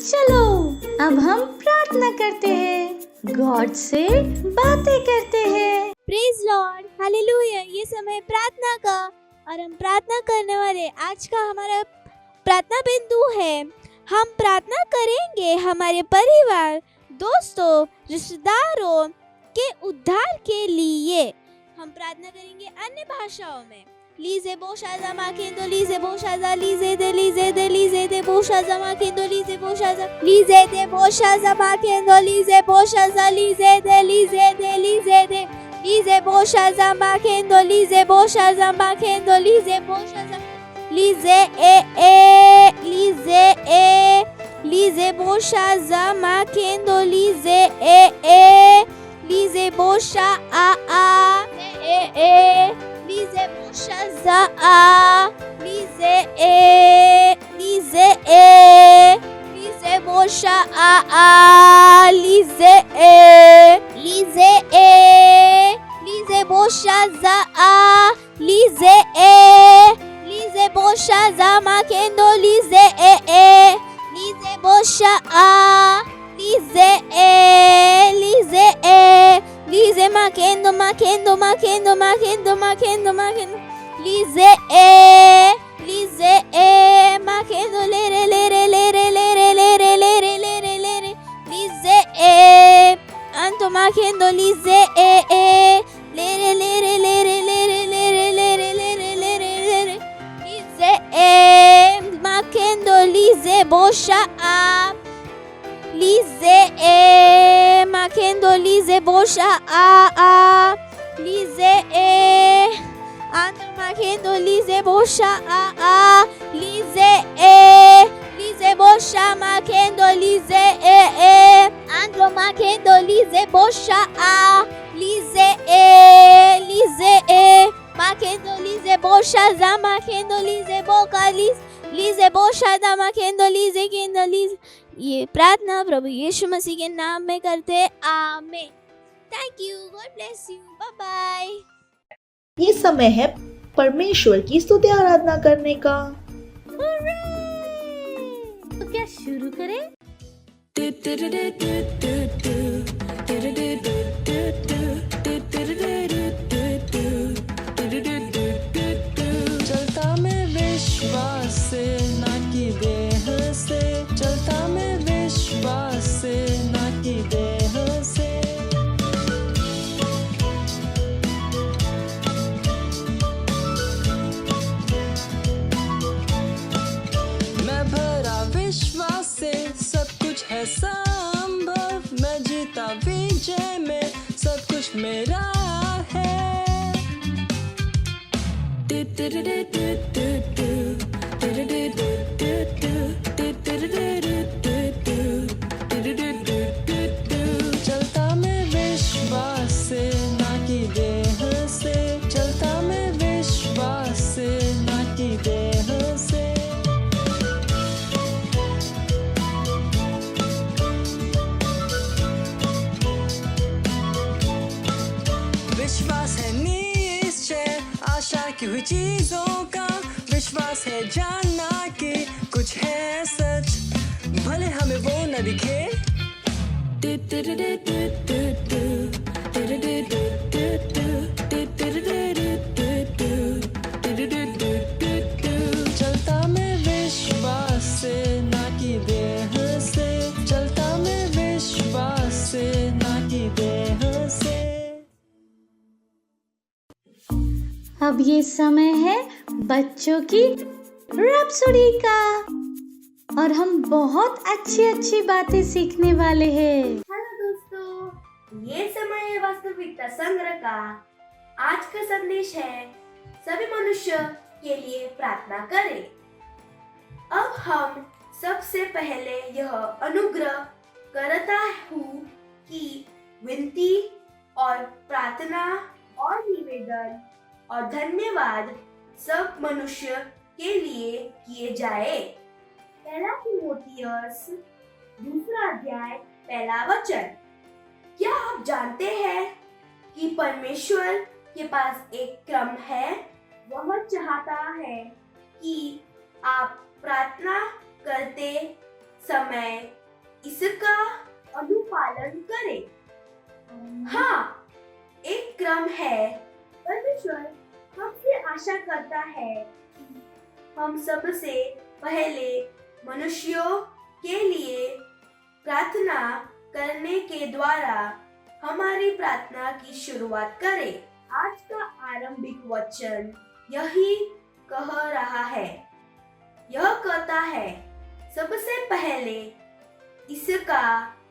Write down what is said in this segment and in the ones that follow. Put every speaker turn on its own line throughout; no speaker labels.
चलो अब हम प्रार्थना करते हैं, गॉड से बातें करते हैं।
Praise Lord, hallelujah. ये समय प्रार्थना का और हम प्रार्थना करने वाले आज का हमारा प्रार्थना बिंदु है। हम प्रार्थना करेंगे हमारे परिवार, दोस्तों, रिश्तेदारों के उद्धार के लिए। हम प्रार्थना करेंगे अन्य भाषाओं में। लीजे बोशाजा माकेंदो लीजे बोशाजा लीजे दे बोशाजा माकेंदो लीजे बोशाजा माकेंदो लीजे बोशाजा लीजे बोशाजा माकेंदो लीजे बोशाजा माकेंदो लीजे बोशाजा लीजे बोशाजा माकेंदो लीजे बोशा Lize boşaza lize lize boşa lize lize boşaza lize lize boşaza makendo lize boşa lize Lize makendo Lize makendo lere Lize anto makendo lize lere Lize makendo lize boşa Lize makendo lize boşa lize andro makendo lize boşa lize boşa makendo lize andro makendo lize boşa lize makendo lize boşa za makendo lize boka lize boşa da makendo lize kendo lize। ये प्रार्थना प्रभु यीशु मसीह के नाम में करते आमीन। Thank you, God bless you, bye bye.
ये समय है परमेश्वर की स्तुति आराधना करने का।
तो क्या शुरू करें?
चलता मैं विश्वास से ना कि देह से, चलता मैं विश्वास से ना कि देह से। मैं भरा विश्वास से, सब कुछ है संभव। मैं जीता विजय में, सब कुछ मेरा है। चलता मैं विश्वास से ना कि देह से, चलता मैं विश्वास से ना कि देह से। विश्वास है निश्चय आशा की हुई चीजों का, विश्वास है जानना कि कुछ है सच, भले हमें वो न दिखे। चलता मैं विश्वास से ना कि देह से, चलता मैं विश्वास से ना कि देह से।
अब ये समय है बच्चों की रैप्सोडी का और हम बहुत अच्छी बातें सीखने वाले हैं।
हेलो दोस्तों, ये समय है वास्तविकता संग्रह का। आज का संदेश है सभी मनुष्य के लिए प्रार्थना करें। अब हम सबसे पहले यह अनुग्रह करता हूँ कि विनती और प्रार्थना और निवेदन और धन्यवाद सब मनुष्य के लिए किए जाए। पहला तीमुथियुस 2:1 क्या आप जानते हैं कि परमेश्वर के पास एक क्रम है? वह चाहता है कि आप प्रार्थना करते समय इसका अनुपालन करें। हाँ, एक क्रम है। परमेश्वर हमसे आशा करता है कि हम सबसे पहले मनुष्यों के लिए प्रार्थना करने के द्वारा हमारी प्रार्थना की शुरुआत करें। आज का आरंभिक वचन यही कह रहा है। यह कहता है, सबसे पहले इसका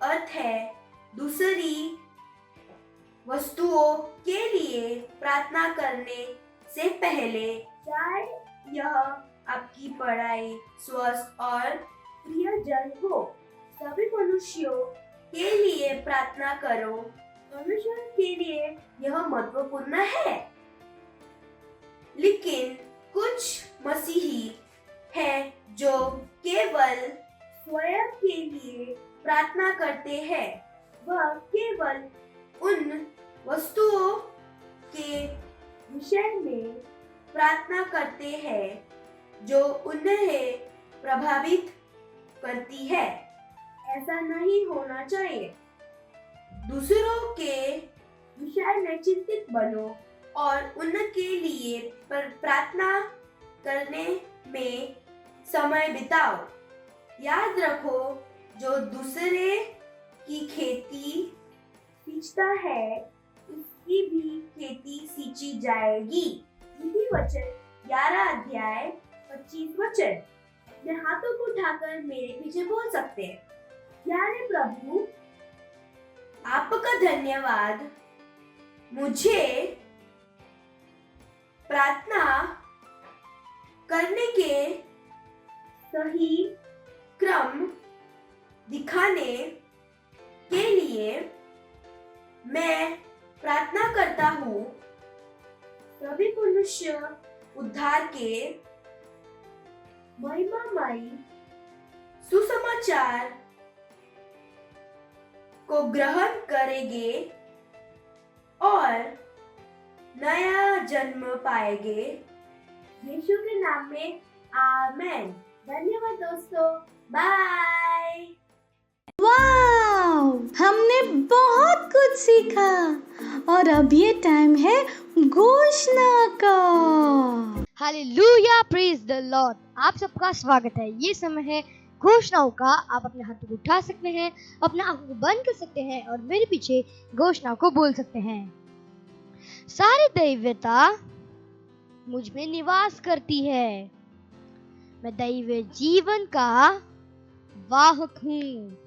अर्थ है दूसरी वस्तुओं के लिए प्रार्थना करने से पहले, चाहे यह आपकी पढ़ाई, स्वास्थ्य और प्रियजन हो, सभी मनुष्यों के लिए प्रार्थना करो। परमेश्वर के लिए यह महत्वपूर्ण है। लेकिन कुछ मसीही हैं जो केवल स्वयं के लिए प्रार्थना करते हैं। वह केवल उन वस्तुओं के विषय में प्रार्थना करते हैं जो उन्हें प्रभावित करती है। ऐसा नहीं होना चाहिए। दूसरों के विषय में चिंतित बनो और उनके लिए प्रार्थना करने में समय बिताओ। याद रखो, जो दूसरे की खेती सींचता है, उसकी भी खेती सींची जाएगी। नीति वचन 11 अध्याय 25 वचन। अपने हाथों को उठाकर मेरे पीछे बोल सकते हैं, प्यारे प्रभु, आपका धन्यवाद। मुझे प्रार्थना करने के सही क्रम दिखाने के लिए मैं प्रार्थना करता हूँ। सभी मनुष्य उद्धार के महिमामयी सुसमाचार को ग्रहण करेंगे और नया जन्म पाएंगे। यीशु के नाम में आमेन। धन्यवाद दोस्तों, बाय।
वाव, हमने बहुत कुछ सीखा और अब ये टाइम है घोषणा का।
Hallelujah, praise the Lord. आप सबका स्वागत है। ये समय है घोषणाओं का। आप अपने हाथों को उठा सकते हैं, अपने आंखों को बंद कर सकते हैं और मेरे पीछे घोषणा को बोल सकते हैं। सारी दैवता मुझ में निवास करती है। मैं दैवीय जीवन का वाहक हूँ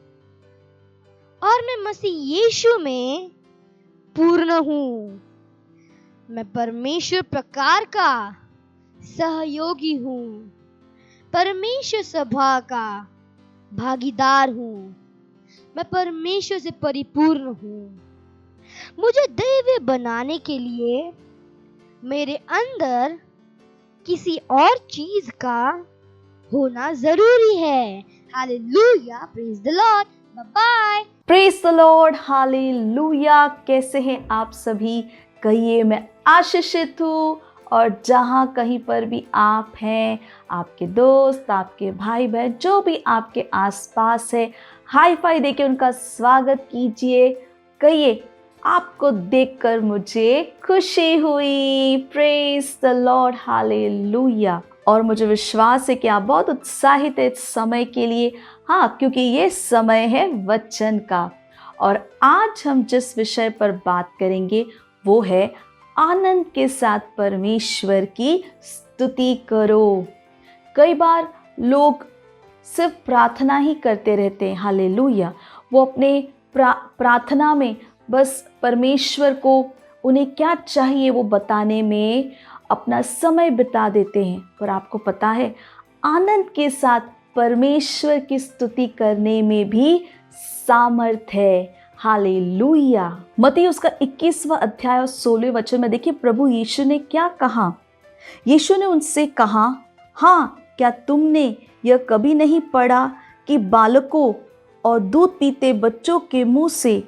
और मैं मसीह यीशु में पूर्ण हूँ। मैं परमेश्वर प्रकार का सहयोगी हूँ, परमेश्वर सभा का भागीदार हूँ। मैं परमेश्वर से परिपूर्ण हूँ। मुझे दैवीय बनाने के लिए मेरे अंदर किसी और चीज का होना जरूरी है। Hallelujah, praise the Lord, bye bye.
Praise the Lord, hallelujah. कैसे हैं आप सभी? कहिए, मैं आशीषित हूँ। और जहाँ कहीं पर भी आप हैं, आपके दोस्त, आपके भाई बहन, जो भी आपके आसपास है, हाई फाई देके उनका स्वागत कीजिए। कहिए, आपको देखकर मुझे खुशी हुई। Praise the Lord, hallelujah. और मुझे विश्वास है कि आप बहुत उत्साहित है इस समय के लिए। हाँ, क्योंकि ये समय है वचन का। और आज हम जिस विषय पर बात करेंगे वो है आनंद के साथ परमेश्वर की स्तुति करो। कई बार लोग सिर्फ प्रार्थना ही करते रहते हैं। हालेलुया। वो अपने प्रार्थना में बस परमेश्वर को उन्हें क्या चाहिए वो बताने में अपना समय बिता देते हैं। पर आपको पता है, आनंद के साथ परमेश्वर की स्तुति करने में भी सामर्थ्य है। हालेलुया। मत्ती उसका 21वां अध्याय और 16वें वचन में देखिए प्रभु यीशु ने क्या कहा। यीशु ने उनसे कहा, हाँ, क्या तुमने यह कभी नहीं पढ़ा कि बालकों और दूध पीते बच्चों के मुंह से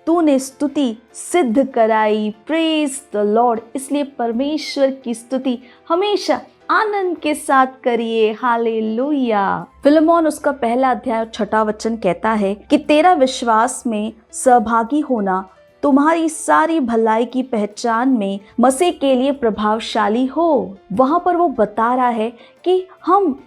तूने स्तुति सिद्ध कराई। Praise the Lord. इसलिए परमेश्वर की स्तुति हमेशा आनंद के साथ करिए। हालेलुया। फिलेमोन उसका पहला अध्याय 6वां वचन कहता है कि तेरा विश्वास में सहभागी होना तुम्हारी सारी भलाई की पहचान में मसीह के लिए प्रभावशाली हो। वहां पर वो बता रहा है कि हम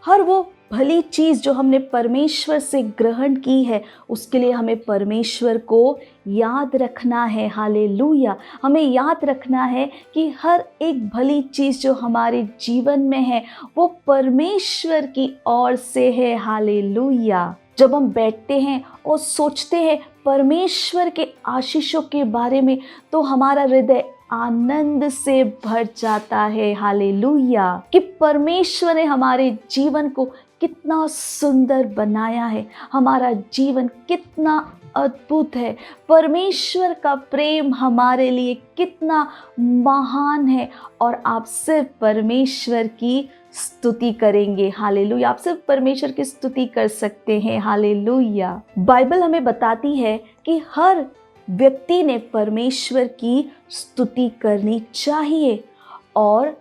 हर वो भली चीज जो हमने परमेश्वर से ग्रहण की है उसके लिए हमें परमेश्वर को याद रखना है। हालेलुया। हमें याद रखना है कि हर एक भली चीज जो हमारे जीवन में है वो परमेश्वर की ओर से है। हालेलुया। जब हम बैठते हैं और सोचते हैं परमेश्वर के आशीषों के बारे में तो हमारा हृदय आनंद से भर जाता है। हालेलुया। कि परमेश्वर ने हमारे जीवन को कितना सुंदर बनाया है, हमारा जीवन कितना अद्भुत है, परमेश्वर का प्रेम हमारे लिए कितना महान है और आप सिर्फ परमेश्वर की स्तुति करेंगे। हालेलुया। आप सिर्फ परमेश्वर की स्तुति कर सकते हैं। हालेलुया। बाइबल हमें बताती है कि हर व्यक्ति ने परमेश्वर की स्तुति करनी चाहिए। और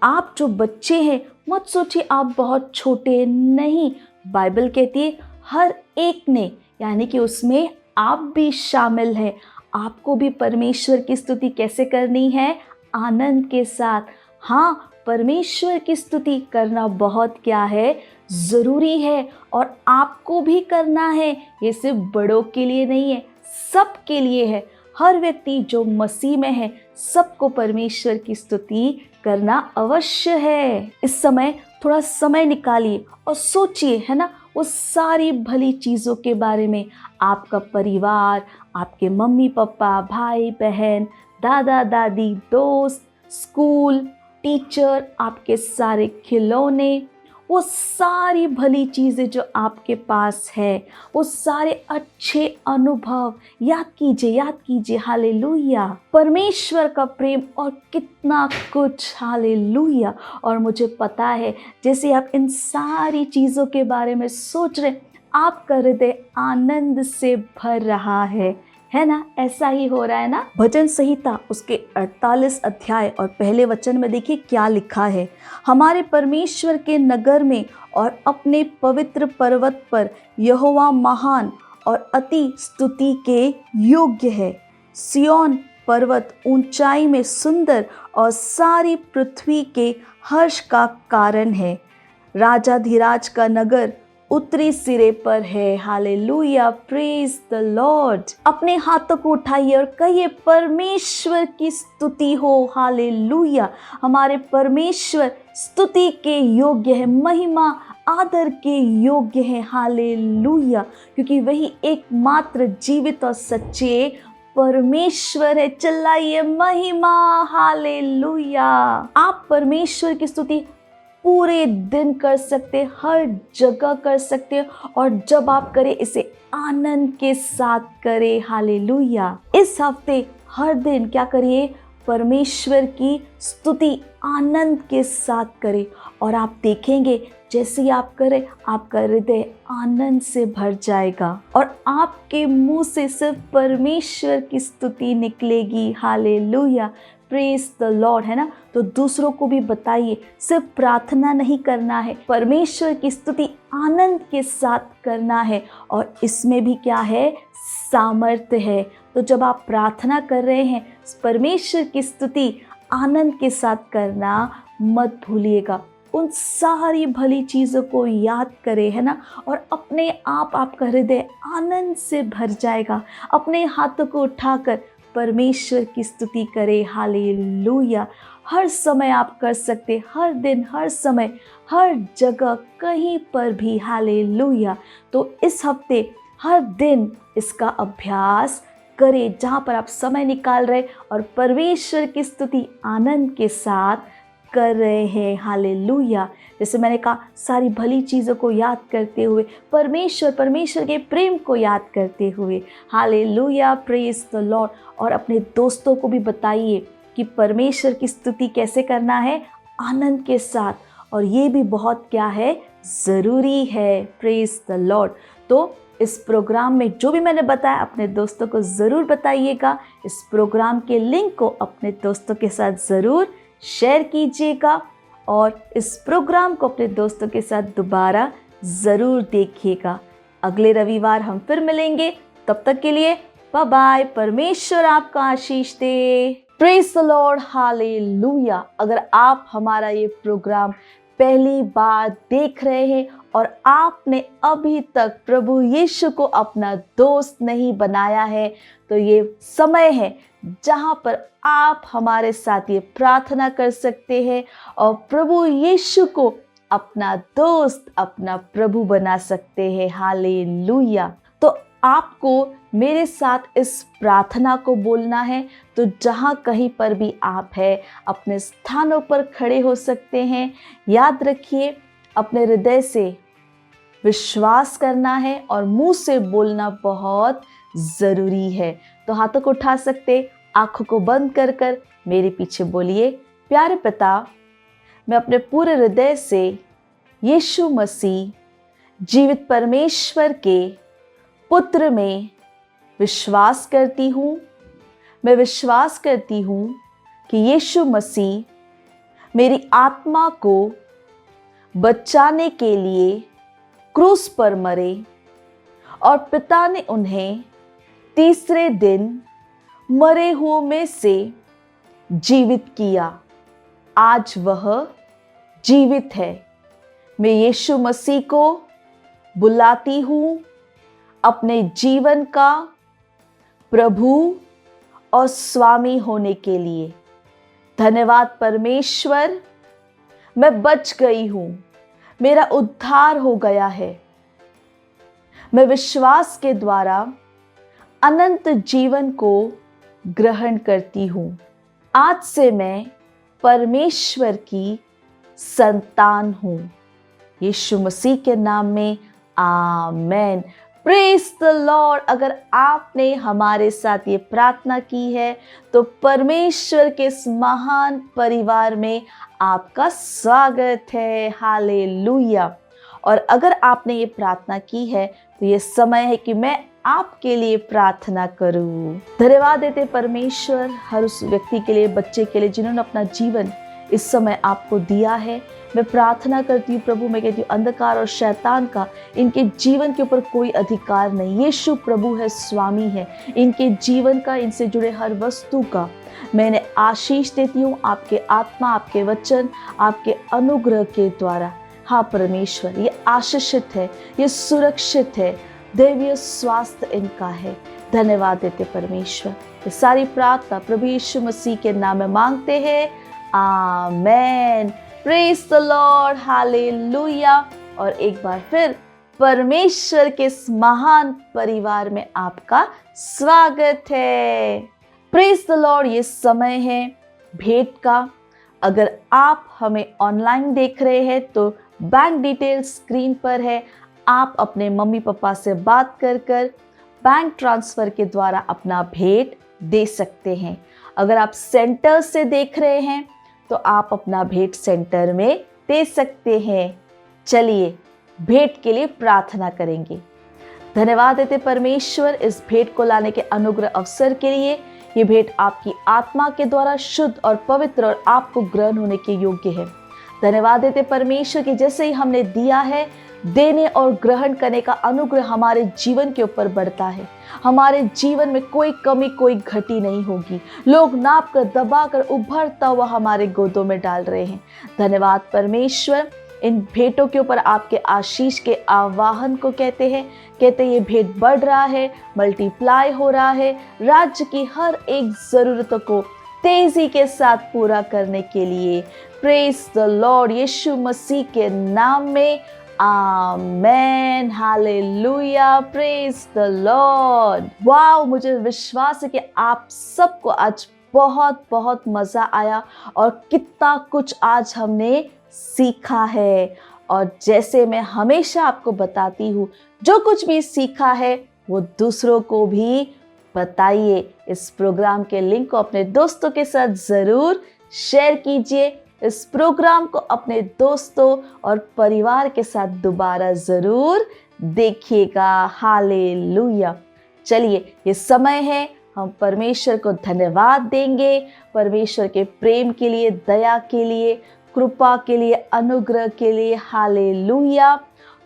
आप जो बच्चे हैं मत सोचिए आप बहुत छोटे नहीं, बाइबल कहती है हर एक ने, यानी कि उसमें आप भी शामिल हैं। आपको भी परमेश्वर की स्तुति कैसे करनी है? आनंद के साथ। हाँ, परमेश्वर की स्तुति करना बहुत क्या है, ज़रूरी है और आपको भी करना है। ये सिर्फ बड़ों के लिए नहीं है, सब के लिए है। हर व्यक्ति जो मसीह में है सबको परमेश्वर की स्तुति करना अवश्य है। इस समय थोड़ा समय निकालिए और सोचिए, है ना, वो सारी भली चीज़ों के बारे में। आपका परिवार, आपके मम्मी पापा, भाई बहन, दादा दादी, दोस्त, स्कूल, टीचर, आपके सारे खिलौने, वो सारी भली चीज़ें जो आपके पास है, वो सारे अच्छे अनुभव याद कीजिए। हालेलुया। परमेश्वर का प्रेम और कितना कुछ। हालेलुया। और मुझे पता है जैसे आप इन सारी चीज़ों के बारे में सोच रहे, आपका हृदय आनंद से भर रहा है ना? ऐसा ही हो रहा है ना? भजन संहिता उसके 48 अध्याय और पहले वचन में देखिए क्या लिखा है। हमारे परमेश्वर के नगर में और अपने पवित्र पर्वत पर यहोवा महान और अति स्तुति के योग्य है। सिय्योन पर्वत ऊंचाई में सुंदर और सारी पृथ्वी के हर्ष का कारण है। राजाधिराज का नगर उत्तरी सिरे पर है। हालेलुया। Praise the Lord. अपने हाथों को उठाइए और कहिए परमेश्वर की स्तुति हो। हालेलुया। हमारे परमेश्वर स्तुति के योग्य है, महिमा आदर के योग्य है। हालेलुया। क्योंकि वही एकमात्र जीवित और सच्चे परमेश्वर है। चिल्लाइए महिमा। हालेलुया। आप परमेश्वर की स्तुति पूरे दिन कर सकते, हर जगह कर सकते, और जब आप करें इसे आनंद के साथ करें। हालेलुया। इस हफ्ते हर दिन क्या करिए? परमेश्वर की स्तुति आनंद के साथ करें और आप देखेंगे जैसे ही आप करें आपका हृदय आनंद से भर जाएगा और आपके मुंह से सिर्फ परमेश्वर की स्तुति निकलेगी। हालेलुया। प्रेज द लॉर्ड, है ना? तो दूसरों को भी बताइए, सिर्फ प्रार्थना नहीं करना है, परमेश्वर की स्तुति आनंद के साथ करना है और इसमें भी क्या है? सामर्थ्य है। तो जब आप प्रार्थना कर रहे हैं परमेश्वर की स्तुति आनंद के साथ करना मत भूलिएगा। उन सारी भली चीज़ों को याद करें, है ना? और अपने आप आपका हृदय आनंद से भर जाएगा। अपने हाथों को उठाकर परमेश्वर की स्तुति करें। हालेलुया। हर समय आप कर सकते, हर दिन, हर समय, हर जगह, कहीं पर भी। हालेलुया। तो इस हफ्ते हर दिन इसका अभ्यास करें, जहाँ पर आप समय निकाल रहे और परमेश्वर की स्तुति आनंद के साथ कर रहे हैं। हालेलुया। जैसे मैंने कहा, सारी भली चीज़ों को याद करते हुए, परमेश्वर के प्रेम को याद करते हुए। हालेलुया। Praise the Lord. और अपने दोस्तों को भी बताइए कि परमेश्वर की स्तुति कैसे करना है? आनंद के साथ। और ये भी बहुत क्या है? ज़रूरी है। Praise the Lord. तो इस प्रोग्राम में जो भी मैंने बताया अपने दोस्तों को ज़रूर बताइएगा। इस प्रोग्राम के लिंक को अपने दोस्तों के साथ ज़रूर शेयर कीजिएगा और इस प्रोग्राम को अपने दोस्तों के साथ दोबारा ज़रूर देखिएगा। अगले रविवार हम फिर मिलेंगे, तब तक के लिए बाय बाय। परमेश्वर आपका आशीष दे। Praise the Lord, hallelujah. अगर आप हमारा ये प्रोग्राम पहली बार देख रहे हैं और आपने अभी तक प्रभु यीशु को अपना दोस्त नहीं बनाया है, तो ये समय है जहां पर आप हमारे साथ ये प्रार्थना कर सकते हैं और प्रभु यीशु को अपना दोस्त, अपना प्रभु बना सकते हैं। हालेलुया। तो आपको मेरे साथ इस प्रार्थना को बोलना है। तो जहाँ कहीं पर भी आप हैं, अपने स्थानों पर खड़े हो सकते हैं। याद रखिए, अपने हृदय से विश्वास करना है और मुंह से बोलना बहुत ज़रूरी है। तो हाथों को उठा सकते, आंखों को बंद कर कर मेरे पीछे बोलिए, प्यारे पिता, मैं अपने पूरे हृदय से यीशु मसीह जीवित परमेश्वर के पुत्र में विश्वास करती हूँ। मैं विश्वास करती हूँ कि यीशु मसीह मेरी आत्मा को बचाने के लिए क्रूस पर मरे और पिता ने उन्हें तीसरे दिन मरे हुओं में से जीवित किया। आज वह जीवित है। मैं यीशु मसीह को बुलाती हूँ अपने जीवन का प्रभु और स्वामी होने के लिए। धन्यवाद परमेश्वर, मैं बच गई हूँ, मेरा उद्धार हो गया है। मैं विश्वास के द्वारा अनंत जीवन को ग्रहण करती हूँ। आज से मैं परमेश्वर की संतान हूँ। यीशु मसीह के नाम में आमेन। Praise the Lord. अगर आपने हमारे साथ ये प्रार्थना की है तो परमेश्वर के इस महान परिवार में आपका स्वागत है। हालेलुया। और अगर आपने ये प्रार्थना की है तो ये समय है कि मैं आपके लिए प्रार्थना करूं। धन्यवाद देते परमेश्वर हर उस व्यक्ति के लिए, बच्चे के लिए जिन्होंने अपना जीवन इस समय आपको दिया है। मैं प्रार्थना करती हूँ प्रभु, मैं कहती हूँ अंधकार और शैतान का इनके जीवन के ऊपर कोई अधिकार नहीं। यीशु प्रभु है, स्वामी है इनके जीवन का, इनसे जुड़े हर वस्तु का मैंने आशीष देती हूँ आपके आत्मा, आपके वचन, आपके अनुग्रह के द्वारा। हाँ परमेश्वर, ये आशीषित है, ये सुरक्षित है, दैवीय स्वास्थ्य इनका है। धन्यवाद देते परमेश्वर। ये सारी प्रार्थना प्रभु यीशु मसीह के नाम में मांगते हैं, amen. Praise the Lord, hallelujah. और एक बार फिर परमेश्वर के इस महान परिवार में आपका स्वागत है। Praise the Lord. ये समय है भेंट का। अगर आप हमें ऑनलाइन देख रहे हैं तो बैंक डिटेल स्क्रीन पर है। आप अपने मम्मी पापा से बात कर बैंक ट्रांसफ़र के द्वारा अपना भेंट दे सकते हैं। अगर आप सेंटर से देख रहे हैं तो आप अपना भेंट सेंटर में दे सकते हैं। चलिए भेंट के लिए प्रार्थना करेंगे। धन्यवाद देते परमेश्वर इस भेंट को लाने के अनुग्रह अवसर के लिए। ये भेंट आपकी आत्मा के द्वारा शुद्ध और पवित्र और आपको ग्रहण होने के योग्य है। धन्यवाद देते परमेश्वर कि जैसे ही हमने दिया है, देने और ग्रहण करने का अनुग्रह हमारे जीवन के ऊपर बढ़ता है। हमारे जीवन में कोई कमी, कोई घटी नहीं होगी। लोग नाप कर, दबा कर उभरता हुआ हमारे गोदों में डाल रहे हैं। धन्यवाद परमेश्वर। इन भेंटों के ऊपर आपके आशीष के आवाहन को कहते हैं ये भेंट बढ़ रहा है, मल्टीप्लाई हो रहा है, राज्य की हर एक ज़रूरतों को तेजी के साथ पूरा करने के लिए। Praise the Lord. Yeshu Masih के नाम में amen. Hallelujah. Praise the Lord. Wow, मुझे विश्वास है कि आप सबको आज बहुत बहुत मज़ा आया और कितना कुछ आज हमने सीखा है। और जैसे मैं हमेशा आपको बताती हूँ, जो कुछ भी सीखा है वो दूसरों को भी बताइए। इस प्रोग्राम के लिंक को अपने दोस्तों के साथ ज़रूर शेयर कीजिए। इस प्रोग्राम को अपने दोस्तों और परिवार के साथ दोबारा ज़रूर देखिएगा। हालेलुया। चलिए, ये समय है हम परमेश्वर को धन्यवाद देंगे, परमेश्वर के प्रेम के लिए, दया के लिए, कृपा के लिए, अनुग्रह के लिए। हालेलुया।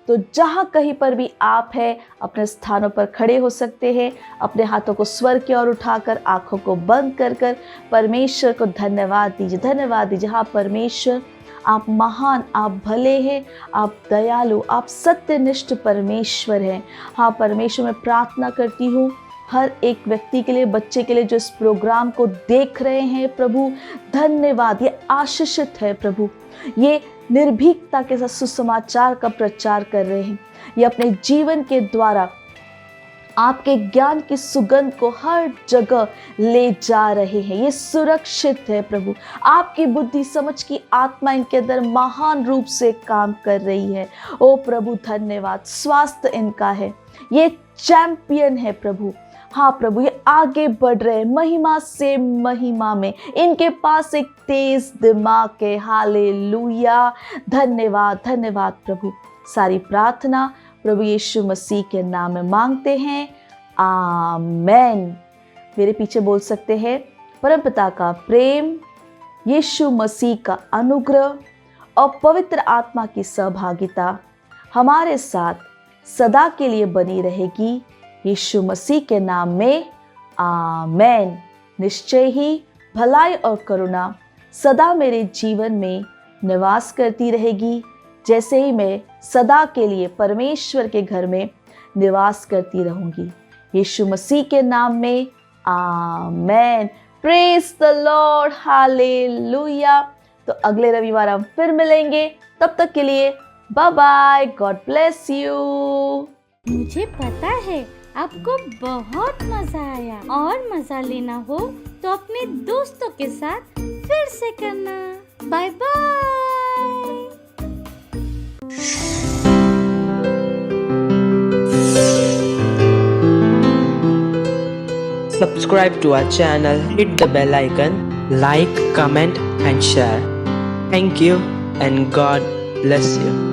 तो जहाँ कहीं पर भी आप हैं, अपने स्थानों पर खड़े हो सकते हैं, अपने हाथों को स्वर्ग की ओर उठाकर, आंखों को बंद कर कर परमेश्वर को धन्यवाद दीजिए, धन्यवाद दीजिए। हाँ परमेश्वर, आप महान, आप भले हैं, आप दयालु, आप सत्यनिष्ठ परमेश्वर हैं। हाँ परमेश्वर, मैं प्रार्थना करती हूँ हर एक व्यक्ति के लिए, बच्चे के लिए जो इस प्रोग्राम को देख रहे हैं प्रभु, धन्यवाद। ये आशीषित है प्रभु, ये निर्भीकता के साथ सुसमाचार का प्रचार कर रहे हैं, ये अपने जीवन के द्वारा आपके ज्ञान की सुगंध को हर जगह ले जा रहे हैं। ये सुरक्षित है प्रभु, आपकी बुद्धि समझ की आत्मा इनके अंदर महान रूप से काम कर रही है। ओ प्रभु धन्यवाद, स्वास्थ्य इनका है, ये चैंपियन है प्रभु। हाँ प्रभु, ये आगे बढ़ रहे हैं महिमा से महिमा में, इनके पास एक तेज दिमाग है। हालेलुया, धन्यवाद धन्यवाद प्रभु। सारी प्रार्थना प्रभु यीशु मसीह के नाम में मांगते हैं, आमेन। मेरे पीछे बोल सकते हैं, परमपिता का प्रेम, यीशु मसीह का अनुग्रह और पवित्र आत्मा की सहभागिता हमारे साथ सदा के लिए बनी रहेगी, यीशु मसीह के नाम में, आमेन। निश्चय ही भलाई और करुणा सदा मेरे जीवन में निवास करती रहेगी, जैसे ही मैं सदा के लिए परमेश्वर के घर में निवास करती रहूंगी, यीशु मसीह के नाम में, amen. Praise the Lord, hallelujah. तो अगले रविवार हम फिर मिलेंगे, तब तक के लिए bye bye, God bless you.
मुझे पता है आपको बहुत मजा आया, और मजा लेना हो तो अपने दोस्तों के साथ फिर से करना। Bye bye.
Subscribe to our channel, hit the bell icon, like, comment and share. Thank you and God bless you.